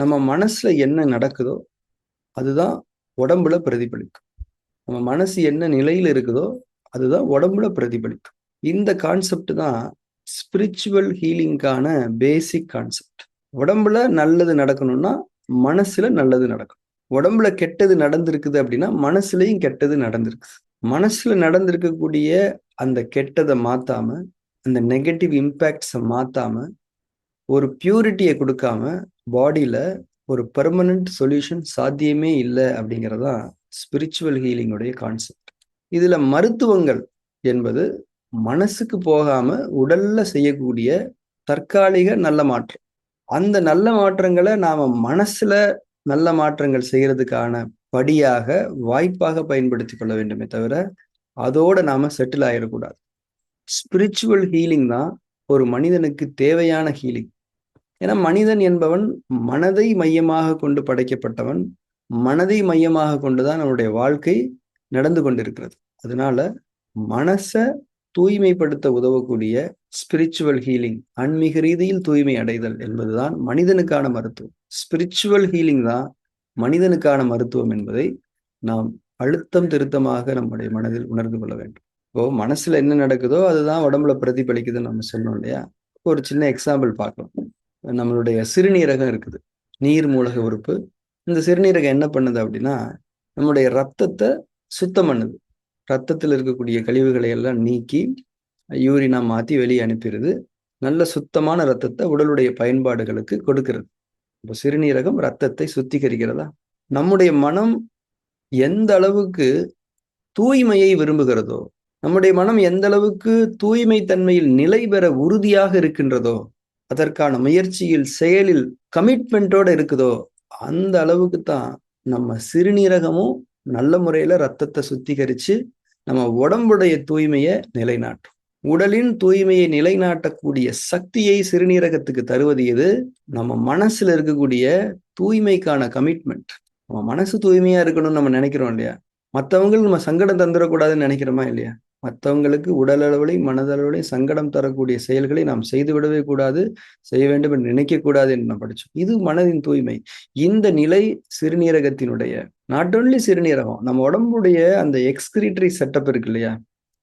நம்ம மனசுல என்ன நடக்குதோ அதுதான் உடம்புல பிரதிபலிக்கும். நம்ம மனசு என்ன நிலையில இருக்குதோ அதுதான் உடம்புல பிரதிபலிக்கும். இந்த கான்செப்ட் தான் ஸ்பிரிச்சுவல் ஹீலிங்கான பேசிக் கான்செப்ட். உடம்புல நல்லது நடக்கணும்னா மனசுல நல்லது நடக்கும். உடம்புல கெட்டது நடந்திருக்குது அப்படின்னா மனசுலயும் கெட்டது நடந்திருக்கு. மனசுல நடந்திருக்கக்கூடிய அந்த கெட்டதை மாத்தாம, அந்த நெகட்டிவ் இம்பேக்ட்ஸை மாத்தாம, ஒரு பியூரிட்டியை கொடுக்காம பாடியில ஒரு பெர்மனன்ட் சொல்யூஷன் சாத்தியமே இல்லை அப்படிங்கிறதா ஸ்பிரிச்சுவல் ஹீலிங்குடைய கான்செப்ட். இதுல மருத்துவங்கள் என்பது மனசுக்கு போகாம உடல்ல செய்யக்கூடிய தற்காலிக நல்ல மாற்றம். அந்த நல்ல மாற்றங்களை நாம மனசுல நல்ல மாற்றங்கள் செய்யறதுக்கான படியாக, வாய்ப்பாக பயன்படுத்தி கொள்ள வேண்டுமே தவிர அதோட நாம செட்டில் ஆயிடக்கூடாது. ஸ்பிரிச்சுவல் ஹீலிங் தான் ஒரு மனிதனுக்கு தேவையான ஹீலிங். ஏன்னா மனிதன் என்பவன் மனதை மையமாக கொண்டு படைக்கப்பட்டவன். மனதை மையமாக கொண்டுதான் நம்முடைய வாழ்க்கை நடந்து கொண்டிருக்கிறது. அதனால மனசை தூய்மைப்படுத்த உதவக்கூடிய ஸ்பிரிச்சுவல் ஹீலிங், ஆன்மீக ரீதியில் தூய்மை அடைதல் என்பதுதான் மனிதனுக்கான மருத்துவம். ஸ்பிரிச்சுவல் ஹீலிங் தான் மனிதனுக்கான மருத்துவம் என்பதை நாம் அழுத்தம் திருத்தமாக நம்முடைய மனதில் உணர்ந்து கொள்ள வேண்டும். இப்போ மனசுல என்ன நடக்குதோ அதுதான் உடம்புல பிரதிபலிக்குதுன்னு நம்ம சொன்னோம் இல்லையா? ஒரு சின்ன எக்ஸாம்பிள் பார்க்கலாம். நம்மளுடைய சிறுநீரகம் இருக்குது, நீர் மூலக உறுப்பு. இந்த சிறுநீரகம் என்ன பண்ணுது அப்படின்னா நம்முடைய ரத்தத்தை சுத்தம் பண்ணுது. ரத்தத்தில் இருக்கக்கூடிய கழிவுகளை எல்லாம் நீக்கி யூரினா மாத்தி வெளியே அனுப்பிடுது. நல்ல சுத்தமான ரத்தத்தை உடலுடைய பயன்பாடுகளுக்கு கொடுக்கிறது. இப்போ சிறுநீரகம் ரத்தத்தை சுத்திகரிக்கிறதா? நம்முடைய மனம் எந்த அளவுக்கு தூய்மையை விரும்புகிறதோ, நம்முடைய மனம் எந்த அளவுக்கு தூய்மை தன்மையில் நிலை பெற உறுதியாக இருக்கின்றதோ, அதற்கான முயற்சியில் செயலில் கமிட்மெண்டோட இருக்குதோ, அந்த அளவுக்கு தான் நம்ம சிறுநீரகமும் நல்ல முறையில ரத்தத்தை சுத்திகரிச்சு நம்ம உடம்புடைய தூய்மையை நிலைநாட்டும். உடலின் தூய்மையை நிலைநாட்டக்கூடிய சக்தியை சிறுநீரகத்துக்கு தருவது எது? நம்ம மனசுல இருக்கக்கூடிய தூய்மைக்கான கமிட்மெண்ட். நம்ம மனசு தூய்மையா இருக்கணும்னு நம்ம நினைக்கிறோம் இல்லையா? மற்றவங்களுக்கு நம்ம சங்கடம் தந்துடக்கூடாதுன்னு நினைக்கிறோமா இல்லையா? மற்றவங்களுக்கு உடல் அளவிலையும் மனதளவிலையும் சங்கடம் தரக்கூடிய செயல்களை நாம் செய்து விடவே கூடாது, செய்ய வேண்டும் என்று நினைக்கக்கூடாது என்று நாம் படித்தோம். இது மனதின் தூய்மை. இந்த நிலை சிறுநீரகத்தினுடைய, நாட் ஒன்லி சிறுநீரகம், நம்ம உடம்புடைய அந்த எக்ஸ்கிரீட்டரி செட்டப் இருக்கு இல்லையா?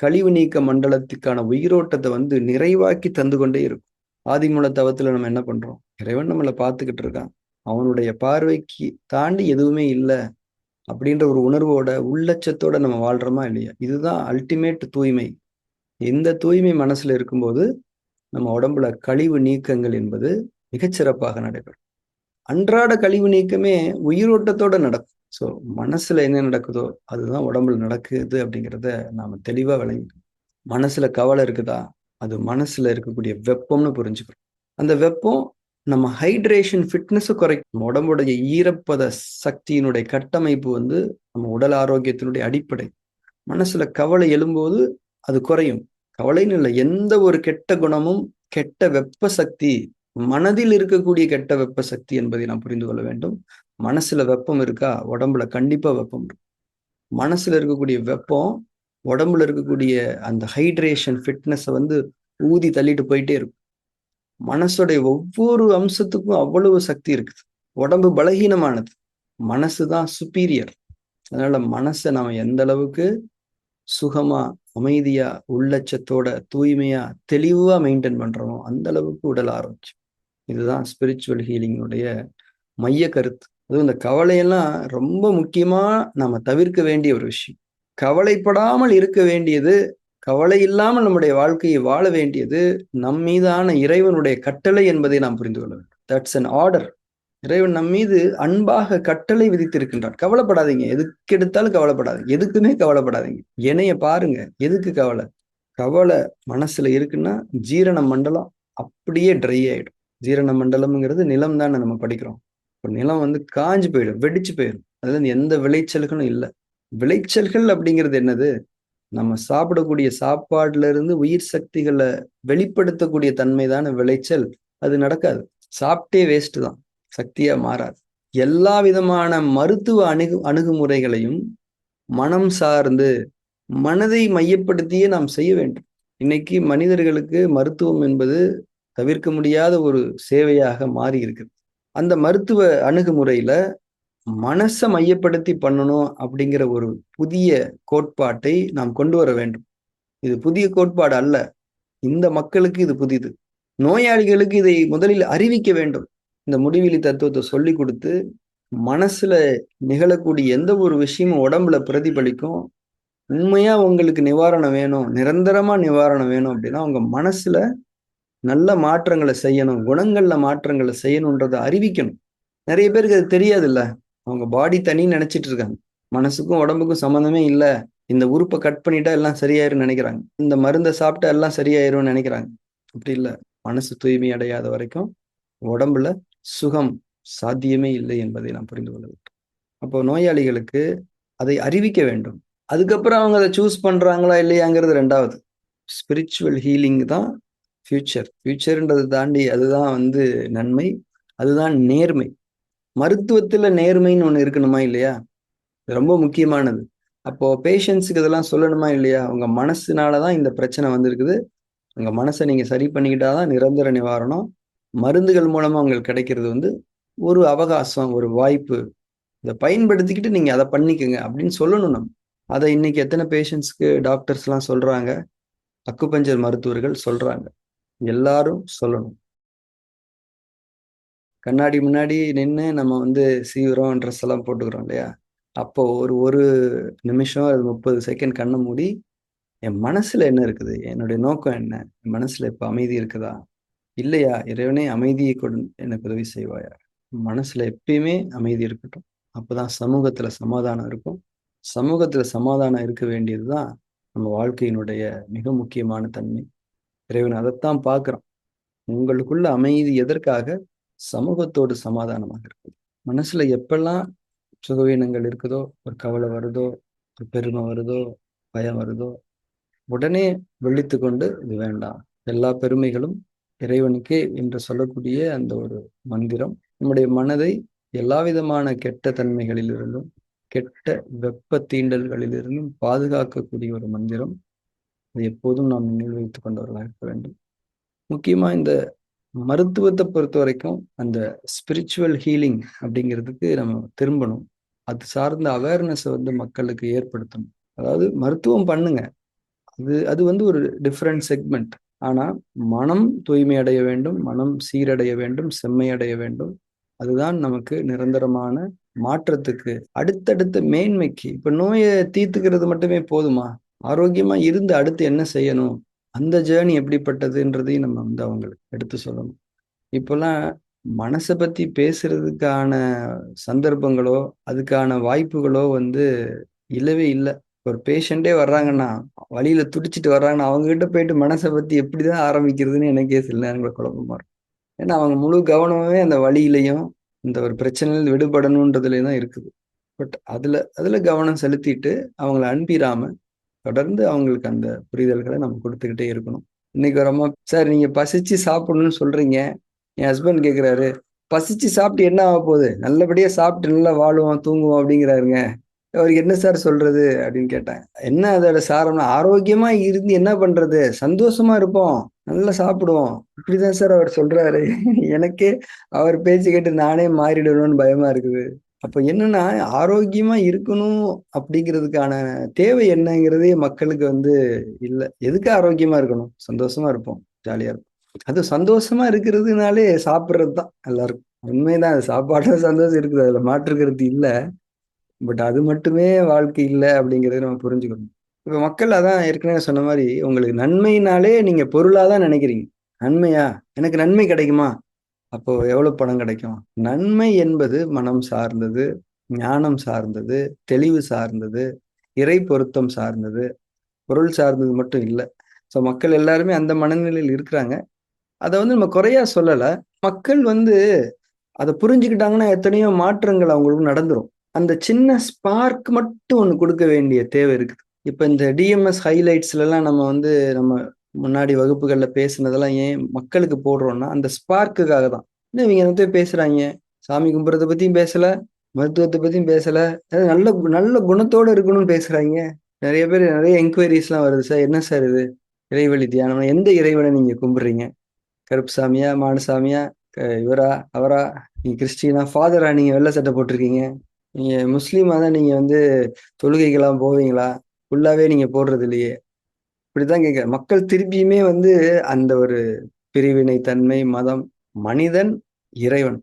கழிவு நீக்க மண்டலத்துக்கான உயிரோட்டத்தை நிறைவாக்கி தந்து கொண்டே இருக்கும். ஆதிமூல தவத்துல நம்ம என்ன பண்றோம்? இறைவன் நம்மளை பார்த்துக்கிட்டு இருக்கான், அவனுடைய பார்வைக்கு தாண்டி எதுவுமே இல்லை அப்படின்ற ஒரு உணர்வோட உள்ளச்சத்தோட நம்ம வாழ்றோமா இல்லையா? இதுதான் அல்டிமேட் தூய்மை. இந்த தூய்மை மனசுல இருக்கும்போது நம்ம உடம்புல கழிவு நீக்கங்கள் என்பது மிகச்சிறப்பாக நடைபெறும். அன்றாட கழிவு நீக்கமே உயிரோட்டத்தோட நடக்கும். ஸோ மனசுல என்ன நடக்குதோ அதுதான் உடம்புல நடக்குது அப்படிங்கிறத நாம தெளிவா விளங்கி, மனசுல கவலை இருக்குதா, அது மனசுல இருக்கக்கூடிய வெப்பம்னு புரிஞ்சுக்கிறோம். அந்த வெப்பம் நம்ம ஹைட்ரேஷன் ஃபிட்னஸ் குறைக்கும். உடம்புடைய ஈரப்பத சக்தியினுடைய கட்டமைப்பு நம்ம உடல் ஆரோக்கியத்தினுடைய அடிப்படை. மனசுல கவலை எழும்போது அது குறையும். கவலைன்னு இல்லை, எந்த ஒரு கெட்ட குணமும் கெட்ட வெப்ப சக்தி மனதில் இருக்கக்கூடிய கெட்ட வெப்ப சக்தி என்பதை நாம் புரிந்து கொள்ள வேண்டும். மனசுல வெப்பம் இருக்கா, உடம்புல கண்டிப்பா வெப்பம் இருக்கும். மனசுல இருக்கக்கூடிய வெப்பம் உடம்புல இருக்கக்கூடிய அந்த ஹைட்ரேஷன் ஃபிட்னஸை ஊதி தள்ளிட்டு போயிட்டே இருக்கும். மனசுடைய ஒவ்வொரு அம்சத்துக்கும் அவ்வளவு சக்தி இருக்குது. உடம்பு பலகீனமானது, மனசுதான் சுப்பீரியர். அதனால மனசை நாம எந்த அளவுக்கு சுகமா, அமைதியா, உள்ளச்சத்தோட, தூய்மையா, தெளிவா மெயின்டைன் பண்றோமோ அந்த அளவுக்கு உடல் ஆரோக்கியம். இதுதான் ஸ்பிரிச்சுவல் ஹீலிங்குடைய மைய கருத்து. அதுவும் இந்த கவலையெல்லாம் ரொம்ப முக்கியமா நாம தவிர்க்க வேண்டிய ஒரு விஷயம். கவலைப்படாமல் இருக்க வேண்டியது, கவலை இல்லாமல் நம்முடைய வாழ்க்கையை வாழ வேண்டியது நம் மீதான இறைவனுடைய கட்டளை என்பதை நாம் புரிந்து கொள்ள வேண்டும். That's an order. இறைவன் நம் மீது அன்பாக கட்டளை விதித்திருக்கின்றான். கவலைப்படாதீங்க, எதுக்கு எடுத்தாலும் கவலைப்படாதீங்க, எதுக்குமே கவலைப்படாதீங்க. என்னைய பாருங்க, எதுக்கு கவலை? கவலை மனசுல இருக்குன்னா ஜீரண மண்டலம் அப்படியே ட்ரை ஆயிடும். ஜீரண மண்டலம்ங்கிறது நிலம் தானே நம்ம படிக்கிறோம். இப்போ நிலம் காஞ்சு போயிடும், வெடிச்சு போயிடும். அதுல எந்த விளைச்சல்களும் இல்லை. விளைச்சல்கள் அப்படிங்கிறது என்னது? நம்ம சாப்பிடக்கூடிய சாப்பாடுல இருந்து உயிர் சக்திகளை வெளிப்படுத்தக்கூடிய தன்மைதான விளைச்சல். அது நடக்காது. சாப்பிட்டே வேஸ்ட் தான், சக்தியா மாறாது. எல்லா விதமான மருத்துவ அணுகுமுறைகளையும் மனம் சார்ந்து மனதை மையப்படுத்தியே நாம் செய்ய வேண்டும். இன்னைக்கு மனிதர்களுக்கு மருத்துவம் என்பது தவிர்க்க முடியாத ஒரு சேவையாக மாறி இருக்குது. அந்த மருத்துவ அணுகுமுறையில மனச மையப்படுத்தி பண்ணணும் அப்படிங்கிற ஒரு புதிய கோட்பாட்டை நாம் கொண்டு வர வேண்டும். இது புதிய கோட்பாடு அல்ல. இந்த மக்களுக்கு இது புதிது. நோயாளிகளுக்கு இதை முதலில் அறிவிக்க வேண்டும். இந்த முடிவிலி தத்துவத்தை சொல்லிக் கொடுத்து, மனசுல நிகழக்கூடிய எந்த ஒரு விஷயமும் உடம்புல பிரதிபலிக்கும். உண்மையா உங்களுக்கு நிவாரணம் வேணும், நிரந்தரமா நிவாரணம் வேணும் அப்படின்னா, உங்க மனசுல நல்ல மாற்றங்கள செய்யணும். குணங்கள்ல மாற்றங்கள செய்யணுன்றத அறிவிக்கணும். நெறைய பேருக்கு அது தெரியாதுல்ல. அவங்க பாடி தனின்னு நெனைச்சிட்டு இருக்காங்க. மனசுக்கும், உடம்புக்கும் சம்மந்தமே இல்ல. இந்த உறுப்ப கட் பண்ணிட்டா எல்லாம் சரியாயிரும்னு நெனைக்கிறாங்க. இந்த மருந்த சாப்பிட்டா எல்லாம் சரியாயிரும்னு நெனைக்கிறாங்க. அப்படி இல்ல. மனசு தூய்மை அடையாத வரைக்கும் உடம்புல சுகம் சாத்தியமே இல்லை என்பதை நாம் புரிந்து கொள்ள வேண்டும். அப்போ நோயாளிகளுக்கு அதை அறிவிக்க வேண்டும். அதுக்கப்புறம் அவங்க அத சூஸ் பண்றாங்களா இல்லையாங்கிறது 2வது. ஸ்பிரிச்சுவல் ஹீலிங் தான் ஃபியூச்சர். ஃபியூச்சர்ன்றத தாண்டி அதுதான் நன்மை. அதுதான் நேர்மை. மருத்துவத்துல நேர்மைன்னு ஒண்ணு இருக்கணுமா இல்லையா? இது ரொம்ப முக்கியமானது. அப்போ பேஷண்ட்ஸ்க்கு இதெல்லாம் சொல்லணுமா இல்லையா? உங்க மனசுனால தான் இந்த பிரச்சனை வந்திருக்குது. உங்க மனச நீங்க சரி பண்ணிக்கிட்டா தான் நிரந்தர நிவாரணம். மருந்துகள் மூலமா உங்களுக்கு கிடைக்கிறது ஒரு அவகாசம், ஒரு வாய்ப்பு. இத பயன்படுத்திக்கிட்டு நீங்க அத பண்ணிக்கங்க அப்படின்னு சொல்லணும் நம்ம. அத இன்னைக்கு எத்தன பேஷண்ட்ஸ்க்கு டாக்டர்ஸ்லாம் சொல்றாங்க. அக்குபஞ்சர் மருத்துவர்கள் சொல்றாங்க. எல்லாரும் சொல்லணும். கண்ணாடி முன்னாடி நின்னு நம்ம சீவுறோம், ட்ரெஸ் எல்லாம் போட்டுக்கிறோம் இல்லையா? அப்போ ஒரு ஒரு நிமிஷம், அது 30 செகண்ட் கண்ண மூடி, என் மனசுல என்ன இருக்குது? என்னுடைய நோக்கம் என்ன? என் மனசுல இப்ப அமைதி இருக்குதா? இல்லையா? இறைவனே அமைதியை கொடு எனக்கு உதவி செய்வாயா? மனசுல எப்பயுமே அமைதி இருக்கட்டும். அப்பதான் சமூகத்துல சமாதானம் இருக்கும். சமூகத்துல சமாதானம் இருக்க வேண்டியது தான் நம்ம வாழ்க்கையினுடைய மிக முக்கியமான தன்மை. இறைவன் அதைத்தான் பார்க்கிறான். உங்களுக்குள்ள அமைதி எதற்காக? சமூகத்தோடு சமாதானமாக இருக்குது. மனசுல எப்பெல்லாம் சுகவீனங்கள் இருக்குதோ, ஒரு கவலை வருதோ, ஒரு பெருமை வருதோ, பயம் வருதோ, உடனே விழித்து கொண்டு இது வேண்டாம். எல்லா பெருமைகளும் இறைவனுக்கே என்று சொல்லக்கூடிய அந்த ஒரு மந்திரம் நம்முடைய மனதை எல்லா விதமான கெட்ட தன்மைகளிலிருந்தும், கெட்ட வெப்ப தீண்டல்களிலிருந்தும் பாதுகாக்கக்கூடிய ஒரு மந்திரம். அது எப்போதும் நாம் நினைவு வைத்துக் கொண்டவர்களாக இருக்க வேண்டும். முக்கியமா இந்த மருத்துவத்தை பொறுத்த வரைக்கும் அந்த ஸ்பிரிச்சுவல் ஹீலிங் அப்படிங்கிறதுக்கு நம்ம திரும்பணும். அது சார்ந்த அவேர்னஸ் மக்களுக்கு ஏற்படுத்தணும். அதாவது மருத்துவம் பண்ணுங்க. அது அது ஒரு டிஃபரண்ட் செக்மெண்ட். ஆனா மனம் தூய்மை அடைய வேண்டும், மனம் சீரடைய வேண்டும், செம்மையடைய வேண்டும். அதுதான் நமக்கு நிரந்தரமான மாற்றத்துக்கு, அடுத்தடுத்த மேன்மைக்கு. இப்ப நோயை தீர்த்துக்கிறது மட்டுமே போதுமா? ஆரோக்கியமா இருந்து அடுத்து என்ன செய்யணும்? அந்த ஜேர்னி எப்படிப்பட்டதுன்றதையும் நம்ம அவங்களுக்கு எடுத்து சொல்லணும். இப்போல்லாம் மனச பத்தி பேசுறதுக்கான சந்தர்ப்பங்களோ, அதுக்கான வாய்ப்புகளோ இல்லவே இல்ல. ஒரு பேஷண்டே வர்றாங்கன்னா, வலியில துடிச்சுட்டு வர்றாங்கன்னா, அவங்க கிட்ட போயிட்டு மனச பத்தி எப்படிதான் ஆரம்பிக்கிறதுன்னு எனக்கே சில நேரங்கள்ல குழப்பமா இருக்கும். ஏன்னா, அவங்க முழு கவனமுமே அந்த வலியிலயும், இந்த ஒரு பிரச்சனையில விடுபடணுன்றதுலயும் தான் இருக்குது. பட் அதுல அதுல கவனம் செலுத்திட்டு, அவங்கள அனுப்பிராம, தொடர்ந்து அவங்களுக்கு அந்த புரிதல்கள நம்ம குடுத்துக்கிட்டே இருக்கணும். இன்னைக்கு ஒரு அம்மா, "சார் நீங்க பசிச்சு சாப்பிடணும்னு சொல்றீங்க." என் ஹஸ்பண்ட் கேட்கிறாரு, "பசிச்சு சாப்பிட்டு என்ன ஆகப் போகுது? நல்லபடியா சாப்பிட்டு நல்லா வாழுவோம், தூங்குவோம்" அப்படிங்கிறாருங்க. அவருக்கு என்ன சார் சொல்றது? அப்படின்னு கேட்டேன். என்ன அதோட சாரம்னா, ஆரோக்கியமா இருந்து என்ன பண்றது? சந்தோஷமா இருப்போம். நல்லா சாப்பிடுவோம். இப்படிதான் சார் அவர் சொல்றாரு. எனக்கே அவர் பேச்சு கேட்டு நானே மாறிடுவேனோன்னு பயமா இருக்குது. அப்ப என்னன்னா, ஆரோக்கியமா இருக்கணும் அப்படிங்கிறதுக்கான தேவை என்னங்கிறதே மக்களுக்கு இல்ல. எதுக்கு ஆரோக்கியமா இருக்கணும்? சந்தோஷமா இருப்போம். ஜாலியா இருப்போம். அதுவும் சந்தோஷமா இருக்கிறதுனாலே சாப்பிடுறது தான் எல்லாருக்கும். உண்மைதான். அது சாப்பாட்டுல சந்தோஷம் இருக்குது. அதுல மாற்று கருத்து இல்ல. பட் அது மட்டுமே வாழ்க்கை இல்ல அப்படிங்கிறத நம்ம புரிஞ்சுக்கணும். இப்ப மக்கள் அதான் ஏற்கனவே சொன்ன மாரி, உங்களுக்கு நன்மையினாலே நீங்க பொருளா தான் நினைக்கிறீங்க. நன்மையா? எனக்கு நன்மை கிடைக்குமா? அப்போ எவ்வளவு பணம் கிடைக்கும்? நன்மை என்பது மனம் சார்ந்தது, ஞானம் சார்ந்தது, தெளிவு சார்ந்தது, இறை பொருத்தம் சார்ந்தது, பொருள் சார்ந்தது மட்டும் இல்ல. ஸோ மக்கள் எல்லாருமே அந்த மனநிலையில் இருக்கிறாங்க. அத நம்ம குறையா சொல்லல. மக்கள் அத புரிஞ்சுக்கிட்டாங்கன்னா, எத்தனையோ மாற்றங்கள் அவங்களுக்கு நடந்துரும். அந்த சின்ன ஸ்பார்க் மட்டும் ஒண்ணு குடுக்க வேண்டிய தேவை இருக்குது. இப்ப இந்த டிஎம்எஸ் ஹைலைட்ஸ்லலாம் நம்ம நம்ம முன்னாடி வகுப்புகள்ல பேசினதெல்லாம் ஏன் மக்களுக்கு போடுறோம்னா, அந்த ஸ்பார்க்குக்காக தான். என்ன இவங்க என்னத்த பேசுறாய்ங்க? சாமி கும்பிடுறத பத்தியும் பேசல, மருத்துவத்த பத்தியும் பேசல. நல்ல நல்ல குணத்தோட இருக்கணும்னு பேசுறாய்ங்க. நெறைய பேர் நெறைய என்குயரீஸ்லாம் வருது. சார் என்ன சார் இது? இறைவழி தியானம். எந்த இறைவன நீங்க கும்பிடுறீங்க? கருப்புசாமியா? மாடசாமியா? இவரா? அவரா? நீங்க கிறிஸ்டினா, ஃபாதரா நீங்க வெள்ளை சட்டை போட்டிருக்கீங்க? நீங்க முஸ்லீமா தான் நீங்க வந்து தொழுகைக்கெல்லாம் போவீங்களா? ஃபுல்லாவே நீங்க போடுறது இல்லையே. இப்படிதான் கேட்கிறேன். மக்கள் திருப்பியுமே வந்து அந்த ஒரு பிரிவினை தன்மை, மதம், மனிதன், இறைவன்,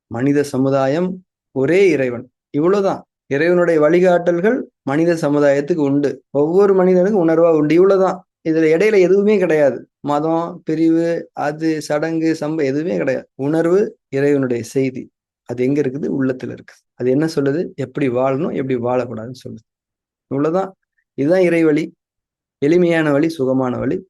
மனித சமுதாயம், ஒரே இறைவன். இவ்வளவுதான். இறைவனுடைய வழிகாட்டல்கள் மனித சமுதாயத்துக்கு உண்டு. ஒவ்வொரு மனிதனுக்கும் உணர்வா உண்டு. இவ்வளவுதான். இதுல இடையில எதுவுமே கிடையாது. மதம், பிரிவு, அது சடங்கு, எதுவுமே கிடையாது. உணர்வு, இறைவனுடைய செய்தி. அது எங்க இருக்குது? உள்ளத்துல இருக்கு. அது என்ன சொல்லுது? எப்படி வாழணும், எப்படி வாழக்கூடாதுன்னு சொல்லுது. இவ்வளவுதான். இதுதான் இறைவழி. எளிமையான வழி, சுகமான வழி.